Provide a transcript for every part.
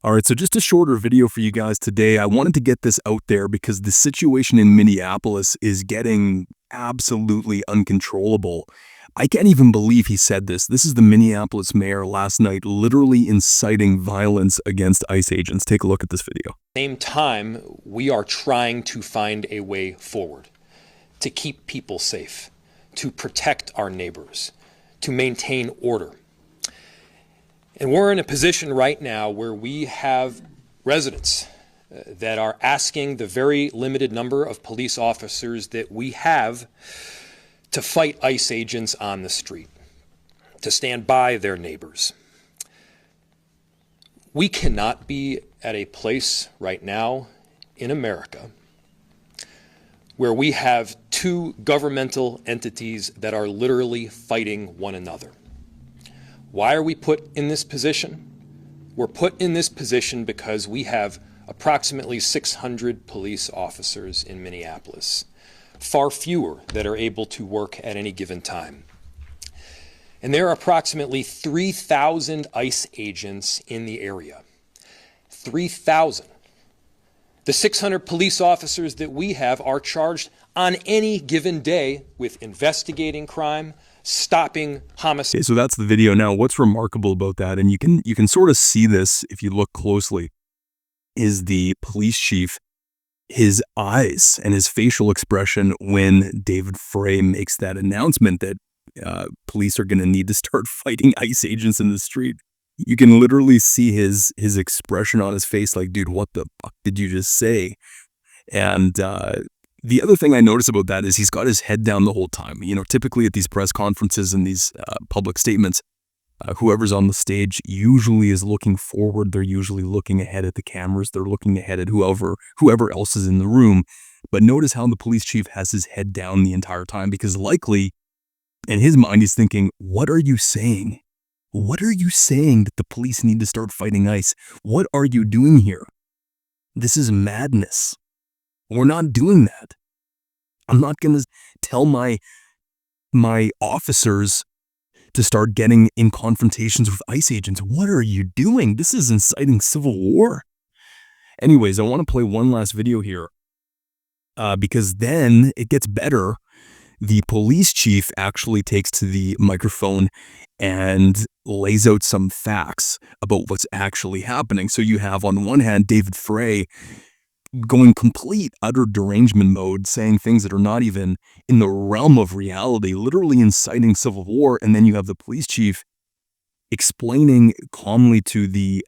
All right, so just a shorter video for you guys today. I wanted to get this out there because the situation in Minneapolis is getting absolutely uncontrollable. I can't even believe he said this. This is the Minneapolis mayor last night literally inciting violence against ICE agents. Take a look at this video. Same time, we are trying to find a way forward to keep people safe, to protect our neighbors, to maintain order. And we're in a position right now where we have residents that are asking the very limited number of police officers that we have to fight ICE agents on the street, to stand by their neighbors. We cannot be at a place right now in America where we have two governmental entities that are literally fighting one another. Why are we put in this position? We're put in this position because we have approximately 600 police officers in Minneapolis, far fewer that are able to work at any given time. And there are approximately 3,000 ICE agents in the area. 3,000. The 600 police officers that we have are charged on any given day with investigating crime, stopping homicide. Okay, so that's the video. Now, what's remarkable about that, and you can sort of see this if you look closely, is the police chief, his eyes and his facial expression when David Frey makes that announcement that police are going to need to start fighting ICE agents in the street. You can literally see his expression on his face, like, dude, what the fuck did you just say? And the other thing I notice about that is he's got his head down the whole time. You know, typically at these press conferences and these public statements, whoever's on the stage usually is looking forward. They're usually looking ahead at the cameras. They're looking ahead at whoever else is in the room. But notice how the police chief has his head down the entire time, because likely in his mind he's thinking, what are you saying? What are you saying that the police need to start fighting ICE? What are you doing here? This is madness. We're not doing that. I'm not going to tell my officers to start getting in confrontations with ICE agents. What are you doing? This is inciting civil war. Anyways, I want to play one last video here because then it gets better. The police chief actually takes to the microphone and lays out some facts about what's actually happening. So you have on one hand David Frey going complete utter derangement mode, saying things that are not even in the realm of reality, literally inciting civil war. And then you have the police chief explaining calmly to the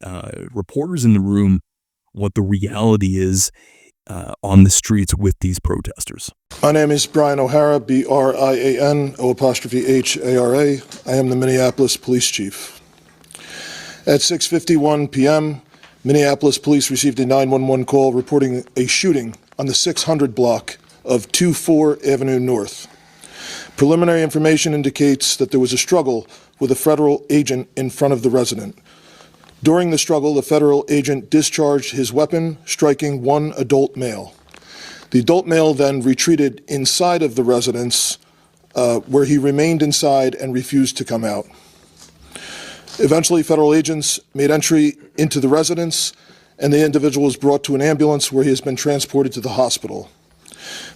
reporters in the room what the reality is on the streets with these protesters. My name is Brian O'Hara, BRIANO''HARA. I am the Minneapolis Police Chief. At 6:51 p.m., Minneapolis police received a 911 call reporting a shooting on the 600 block of 24 Avenue North. Preliminary information indicates that there was a struggle with a federal agent in front of the resident. During the struggle, the federal agent discharged his weapon, striking one adult male. The adult male then retreated inside of the residence, where he remained inside and refused to come out. Eventually, federal agents made entry into the residence, and the individual was brought to an ambulance where he has been transported to the hospital.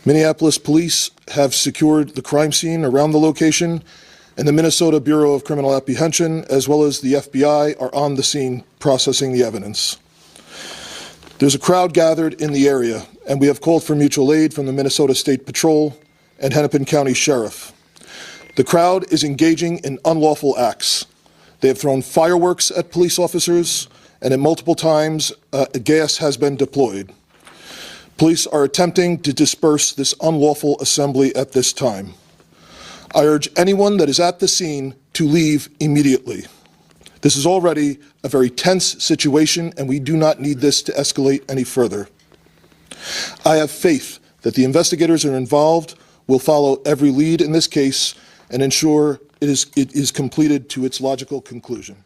Minneapolis police have secured the crime scene around the location, and the Minnesota Bureau of Criminal Apprehension, as well as the FBI, are on the scene processing the evidence. There's a crowd gathered in the area, and we have called for mutual aid from the Minnesota State Patrol and Hennepin County Sheriff. The crowd is engaging in unlawful acts. They have thrown fireworks at police officers, and at multiple times, gas has been deployed. Police are attempting to disperse this unlawful assembly at this time. I urge anyone that is at the scene to leave immediately. This is already a very tense situation, and we do not need this to escalate any further. I have faith that the investigators who are involved will follow every lead in this case and ensure it is completed to its logical conclusion.